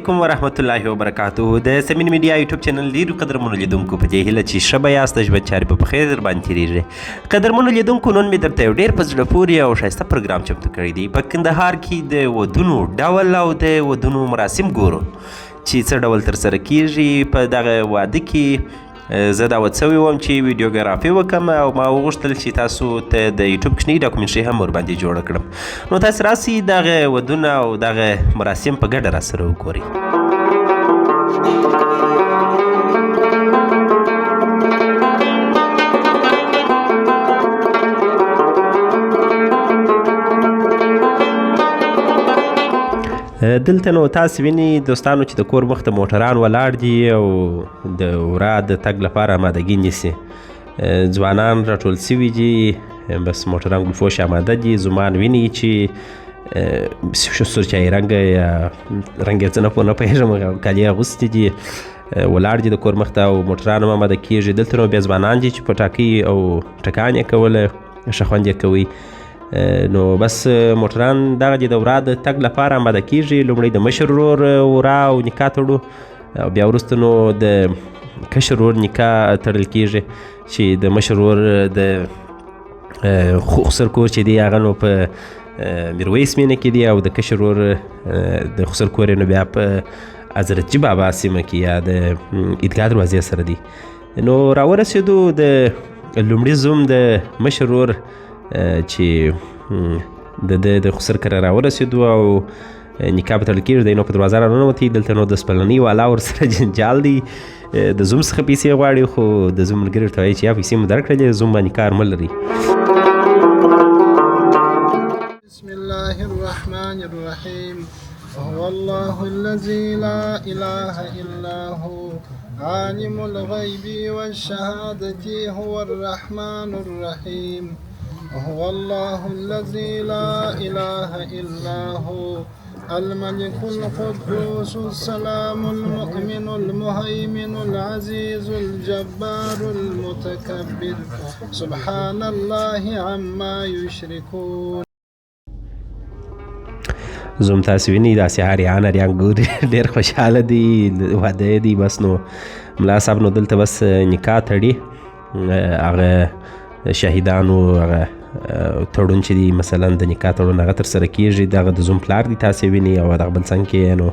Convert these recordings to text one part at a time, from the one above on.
علیکم ورحمت الله وبرکاتو. د سمین میډیا یوټیوب چینل ډیرو قدرمنو لیدونکو په دې هیله چې ښه به یاست، د ژوند چارې په بخیر در باندې تېرېږي. قدرمنو لیدونکو، نن مې درته یو ډېر په زړه پورې او ښایسته پروګرام چمتو کړی دی. په کندهار کې د ودونو ډول او د ودونو مراسم ګورو چې څه ډول ترسره کیږي. په دغه واده کې زه دعوت سوی وم چې ویډیوګرافي وکړم او ما وغوښتل چې تاسو ته د یوټیوب کوچنۍ ډاکومنټري هم ورباندې جوړه کړم. نو تاسو راسئ دغه ودونه او دغه مراسم په ګډه راسره وګورئ. دلته نو تاسو وینئ دوستانو چې د کور مخ ته موټران ولاړ دي او د ورا د تګ لپاره آمادګي نیسي. ځوانان راټول سوي دي، بس موټران ګلفوش آماده دي. زومان وینئ چې سرچایي رنګه یا رنګ یې څه نه پوهېږم کالي اغوستي دي، ولاړ دي د کور مخ ته او موټران هم آماده کېږي. دلته نو بیا ځوانان دي چې پټاکۍ او ټکان یې کوله، ښه خوند یې کوي. نو بس موټران دغه دي د ورا د تګ لپاره آماده کېږي. لومړی د مشر ورور ورا او نکاح تړو او بیا وروسته نو د کشر ورور نکاح تړل کېږي چې د مشر ورور د خسر کور چې دی هغه نو په میرویس مینه کې دی او د کشر ورور د خسر کور نو بیا په حضرتجي بابا سیمه کې یا د عیدګاه دروازې سره دی. نو راورسېدو د لومړي زوم د مشر ورور چې د خسر کره راورسېدو او نکاح په تړل کېږي. دی نو په دروازه راننوتی. دلته نو د سپلنۍ والا ورسره جنجال دی. د زوم څخه پیسې غواړي خو د زوم ملګري ورته وایي چې یا پیسې مو درکړلې، زوم باندې کار مه لري. بسم الله الرحمن الرحيم. هو الله الذي لا إله إلا هو عالم الغيب والشهادة هو الرحمن الرحيم. هو الله الذي لا إله إلا هو الملك القدوس السلام المؤمن المهيمن العزيز الجبار المتكبر سبحان الله عما يشركون. زوم تاسو وینئ داسې هریان هریان ګوري، ډېر خوشحاله دي، واده دی. بس نو ملا صاحب نو دلته بس نکاح تړي، هغه شهیدانو هغه تړون چې دی مثلا د نکاح تړون هغه ترسره کېږي. دغه د زوم پلار دی تاسې وینئ او دغه بل څنګ کې نو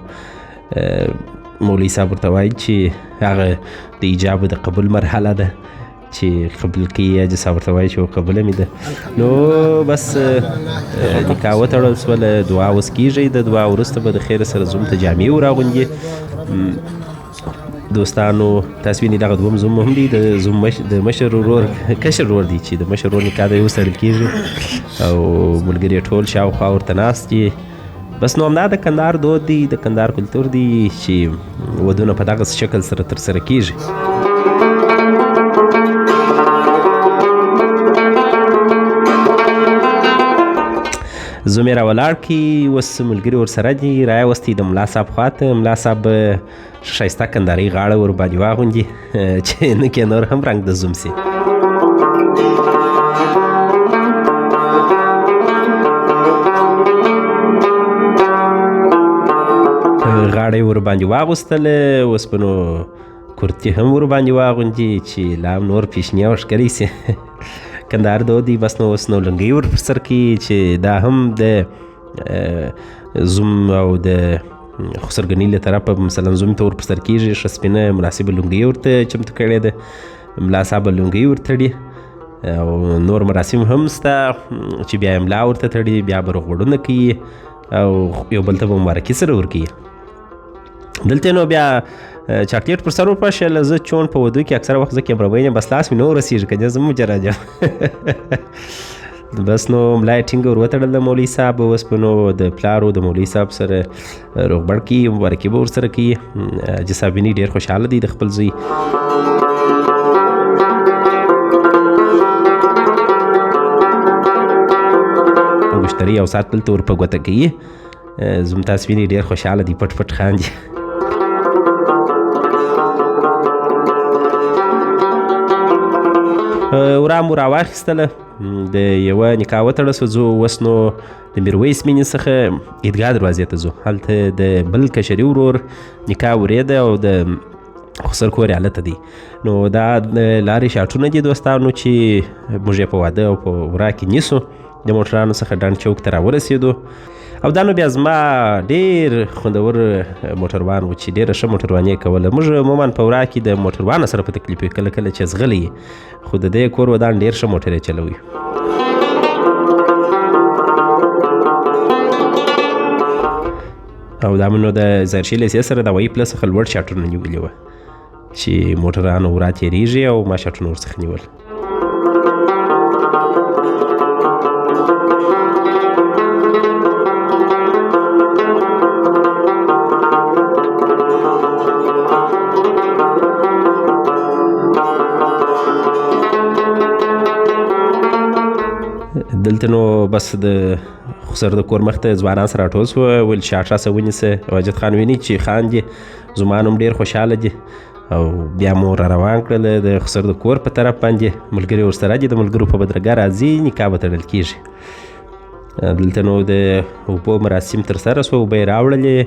مولوي صاحب ورته وایي چې هغه د ایجاب د قبول مرحله ده چې قبول کوي. حاجي صاحب ورته وایي چې قبوله مې ده. نو بس نکاح وتړل شوله، دعا اوس کېږي. د دعا وروسته به د خیر سره زوم ته جامې وراغوندي. دوستانو تاسو وینئ دغه دوم زوم هم دی، د مشر ورور کشر ورور دی چې د مشر ورور نکاح دی اوس تړل کېږي او ملګري ټول شاوخوا ورته ناست دي. بس نو همدا د کندهار دود دی، د کندهار کلتور دی چې ودونه په دغه شکل سره ترسره کېږي. زوم یې راولاړ کړي، اوس ملګري ورسره دي. راوستی د ملا صاحب خواته. ملا صاحب ښایسته کندهارۍ غاړه ورباندې واغوندي چې نه کې نور هم رنګ د زوم سي. غاړه یې ورباندې واغوستله، اوس به نو کورتي هم ورباندې واغوندي چې لا هم نور پیشني او ښکلی سي. کندهار دود دی. بس نو اوس نو لنګۍ ور پر سر کړي چې دا هم د زوم او د خسرګنۍ له طرفه مثلا زوم ته ور پر سر کېږي. ښه سپینه مناسبه لنګۍ ورته چمتو کړې ده. ملا صاحب لنګۍ ورتړي او نور مراسم هم شته چې بیا یې ملا ورته تړي، بیا به روغبړونه کوي او یو بل ته به مبارکي سره ورکوي. دلته نو بیا چاکلیټ پر سر ورپاشل. زه چون په ودو کې اکثره وخت زه کیمرمین یم، بس لاس مې نه ورسېږي که زه مجرد یم. بس نو ملا یې ټینګه ور وتړل د مولوي صاحب. اوس به نو د پلار او د مولوي صاحب سره روغبړ کوي، مبارکي به ورسره کوي. حاجي صاحب ویني ډېر خوشحاله دی د خپل زوی. مشتري او ساعت دلته ور په ګوته کوي. زوم تاسو وینئ ډېر خوشحاله دی، پټ پټ خاندي. ورا مو راواخیستله د یوه نکاح وتړه سو ځو اوس نو د میرویس مینې څخه عیدګاه دروازې ته ځو. هلته د بل کشري ورور نکاح ورېده او د خسر کور یې هلته دی. نو دا د لارې شاټونه دي دوستانو چې موږ یې په واده او په ورا کې نیسو. د موټرانو څخه ډنډ چوک ته راورسېدو او دا نو بیا زما ډېر خوندور موټروان و چې ډېره ښه موټرواني یې کوله. موږ عموما په ورا کې د موټروانه سره په تکلیف وي کله کله چې ځغلی خو د دې کور ودان ډېر ښه موټر یې چلوي. او دا مې نو د ظاهرشاه لیسې سره د هوایي پله څخه لوړ شاټونه نیولي وه چې موټرانو ورا تېرېږي او ما شاټونه ورڅخه نیول. دلته نو بس د خسر د کور مخ ته ځوانان سره راټول سوه، ویل شاټ راسه ونیسه. واجد خان ویني چې خاندي، زما نوم ډېر خوشحاله دي او بیا مو را روان کړل د خسر د کور په طرف باندې. ملګري ورسره دي، د ملګرو په بدرګه راځي، نکاح به تړل کېږي. دلته نو د اوبو مراسم ترسره سوه، اوبه یې راوړلې،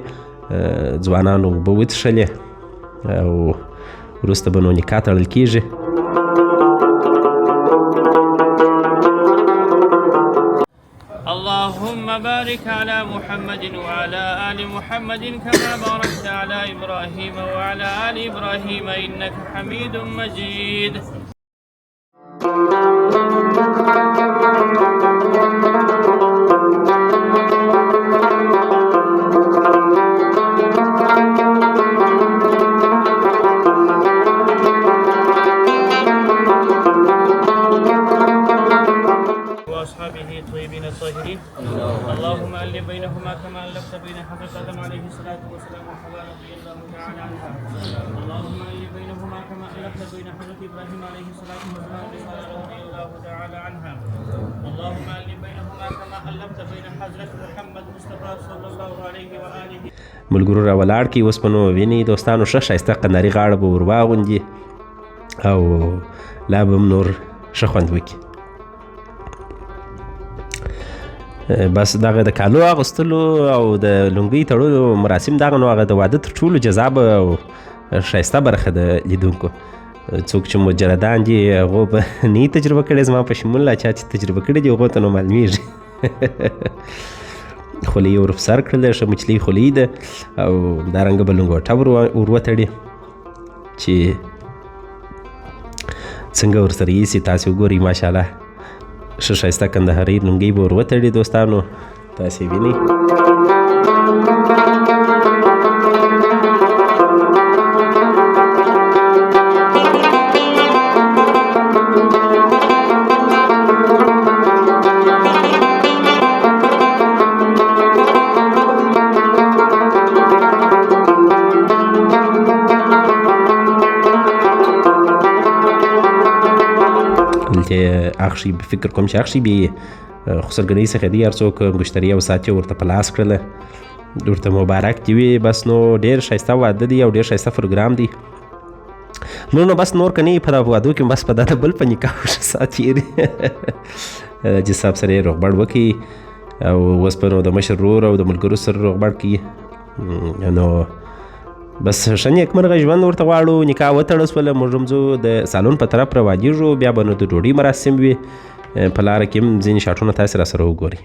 ځوانانو اوبه وڅښلې او وروسته به نو نکاح تړل کېږي. اللهم بارك على محمد وعلى آل محمد كما باركت على إبراهيم وعلى آل إبراهيم إنك حميد مجيد. وأصحابه الطيبين الطاهرين. اللهم ألف بينهما كما ألفت بين حضرة آدم عليه الصلاة والسلام وحواء رضي الله تعالى عنها. اللهم ألف بينهما كما ألفت بين حضرة إبراهيم عليه الصلاة والسلام وسارة رضي الله تعالى عنها. اللهم ألف بينهما كما ألفت بين حضرة محمد مصطفى صلى الله عليه وآله. ملګرو را ولاړ کړي، اوس به نو ویني دوستانو ښه ښایسته قنداري غاړه به ور واغوندي او لا به هم نور ښه خوند وکړي. بس دغه د کالو اغوستلو او د لونګۍ تړلو مراسم دغه نو هغه د واده تر ټولو جذابه او ښایسته برخه د لیدونکو. څوک چې مجردان دي هغو به نه یې تجربه کړې، زما په شمول لا چا چې تجربه کړې دي هغو ته نو معلومیږي. خولۍ یې ور په سر کړله، ښه مچلۍ خولۍ ده او دارنګه به لنګوټه ور وتړي چې څنګه ورسره ایسي. تاسې وګورئ ماشاءالله ښه ښایسته کندهارۍ لونګۍ به ور وتړي دوستانو، تاسې وینئ. اخشي فکر کوم چې اخشي بیا خسرګنۍ څخه دی هر څوک مشتري او ساتي ورته په لاس کړله، ورته مبارک دي وي. بس نو ډېر ښایسته واده دی او ډېر ښایسته پروګرام دی. نو بس نور که نه وي په دغه وادو کې بس په دا د بل په نکاح ښه ساعت تېري. حاجي صاحب سره یې روغبړ وکړي او اوس به نو د مشر ورور او د ملګرو سره روغبړ کوي. نو بس ښه نیکمرغه ژوند ورته غواړو. نکاح وتړه سوله، موږ هم ځو د سالون په طرف روانېږو، بیا به نو د ډوډۍ مراسم وي. په لاره کې هم ځینې شاټونه تاسې را سره وګورئ.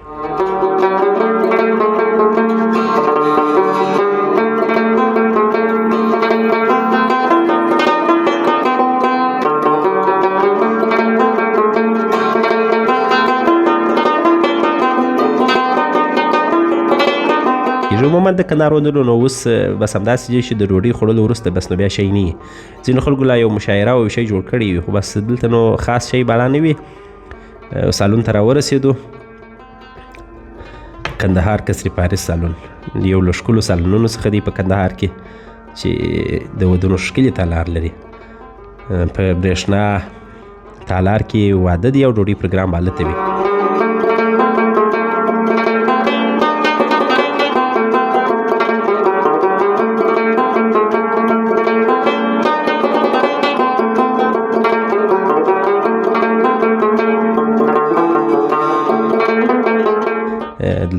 عموما د کندهار ودونو نو اوس بس همداسې دی چې د ډوډۍ خوړلو وروسته بس نو بیا شی نه وي. ځینو خلکو لا یو مشاعره او یو شی جوړ کړی وي، خو بس دلته نو خاص شی بالا نه وي. سالون ته راورسېدو، کندهار قصر پاریس سالون یو له ښکلو سالونونو څخه دی په کندهار کې چې د ودونو ښکلې تالار لري. په برېښنا تالار کې واده دی او ډوډۍ پروګرام به هلته وي.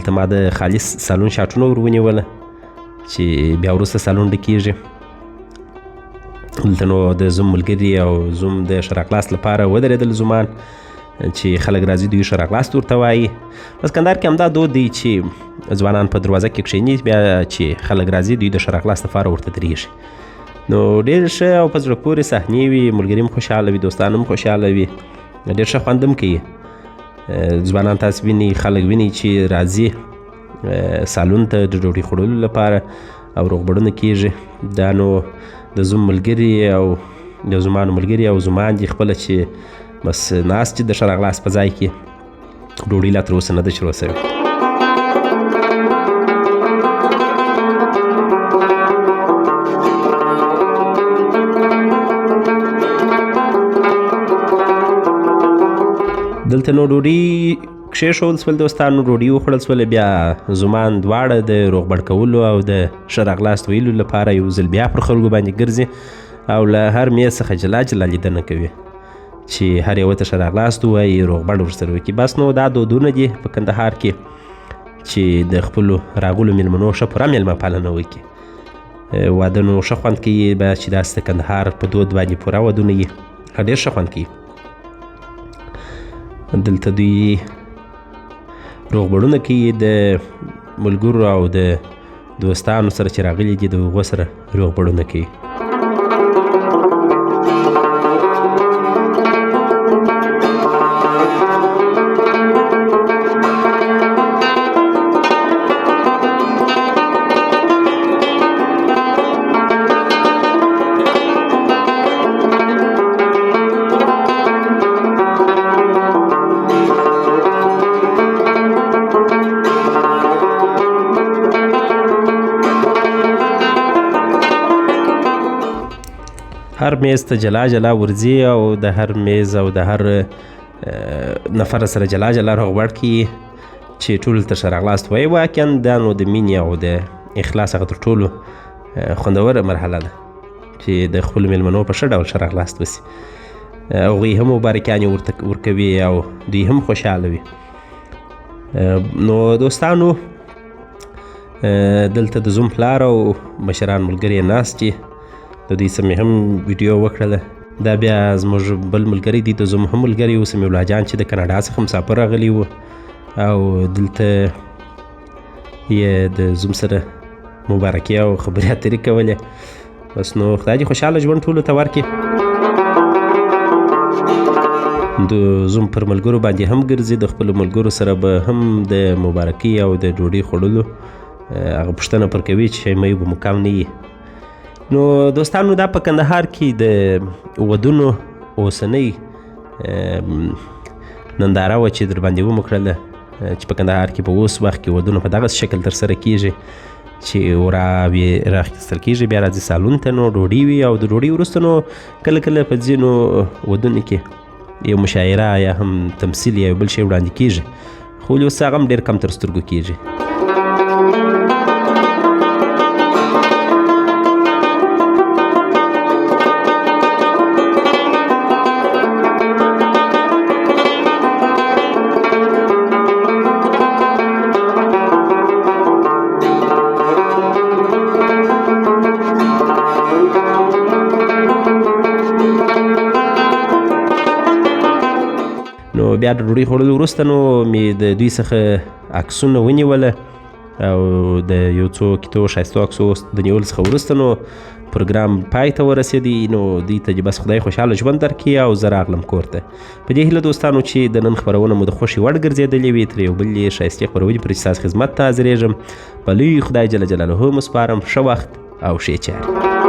دلته ما د خالص سالون شاټونه ور ونیوله چې بیا وروسته سالون ډکېږي. دلته نو د زوم ملګري او زوم د شراکلاست لپاره ودرېدل زومان چې خلک راځي دوی شراکلاست ورته وایي. په اسکندر کې همدا دود دی چې ځوانان په دروازه کې کښېني بیا چې خلک راځي دوی د شراکلاست لپاره ورته درېږي. نو ډېر ښه او په زړه پورې صحنې وي، ملګري هم خوشحاله وي، دوستان هم خوشحاله وي، ډېر ښه خوند هم کوي. ځوانان تاسې ویني، خلک ویني چې راځي سالون ته د ډوډۍ خوړلو لپاره او روغبړونه کېږي. دا نو د زوم ملګري او د زومانو ملګري او زومان دي خپله چې بس ناست چې د شراکلاست په ځای کې ډوډۍ لا تر اوسه نه ده شروع سوې. دلته نو ډوډۍ کښېښودل سول، دوستانو ډوډۍ وخوړل سوله. بیا زومان دواړه د روغبړ کولو او د ښه راغلاست ویلو لپاره یو ځل بیا پر خلکو باندې ګرځي او له هر میز څخه جلا جلا لیدنه کوي چې هر یوه ته ښه راغلاست ووایي، روغبړ ورسره وکړي. بس نو دا دودونه دي په کندهار کې چې د خپلو راغلو مېلمنو ښه پوره مېلمه پالنه وکړي. واده نو ښه خوند کوي، باید چې داسې د کندهار په دود باندې پوره ودونه وي، ډېر ښه خوند کوي. دلته دوی روغبړونه کوي د ملګرو او د دوستانو سره چې راغلي دي، د هغو سره روغبړونه کوي. هر میز ته جلا جلا ورځي او د هر میز او د هر نفر سره جلا جلا روغبړ کوي چې ټولو ته ښه راغلاست وایي. واقعا دا نو د مینې او د اخلاص هغه تر ټولو خوندوره مرحله ده چې د خپلو مېلمنو په ښه ډول ښه راغلاست وسي. هغوی هم مبارکیانې ورکوي او دوی هم خوشحاله وي. نو دوستانو دلته د زوم پلار او مشران ملګري ناست دي، د دوی څه مې هم ویډیو وکړله. دا بیا زموږ بل ملګری دی، د زوم هم ملګری و، سمیع الله جان چې د کاناډا څخه مسافر راغلی و او دلته یې د زوم سره مبارکي او خبرې اترې کولې. بس نو خدای دې خوشحاله ژوند ټولو ته ورکړي. د زوم پر ملګرو باندې هم ګرځي، د خپلو ملګرو سره به هم د مبارکي او د ډوډۍ خوړلو هغه پوښتنه پر کوي چې مې به مقام نه وي. نو دوستانو دا په کندهار کې د ودونو اوسنۍ ننداره وه چې در باندې وموکړله چې په کندهار کې په اوس وخت کې ودونه په دغه شکل ترسره کېږي چې وراوې راخیستل کېږي، بیا راځي سالون ته، نو ډوډۍ وي او د ډوډۍ وروسته نو کله کله په ځینو ودونو کې یو مشاعره یا هم تمثیل یا یو بل شی وړاندې کېږي، خو اوس هغه هم ډېر کم تر سترګو کېږي. نو بیا د ډوډۍ خوړلو وروسته نو مې د دوی څخه عکسونه ونیوله او د یو څو کیتو ښایستو عکسو د نیولو څخه وروسته نو پروګرام پای ته ورسېدی. نو دوی ته بس خدای خوشحاله ژوند درکړي او زه راغلم کور ته. په دې هیله دوستانو چې د نن خپرونه مو د خوښې وړ ګرځېدلې وي، تر یو بلې ښایستې خپرونې پورې چې ستاسو خدمت ته حاضرېږم. په لوی خدای جل جلاله مو سپارم. ښه وخت او ښې چارې.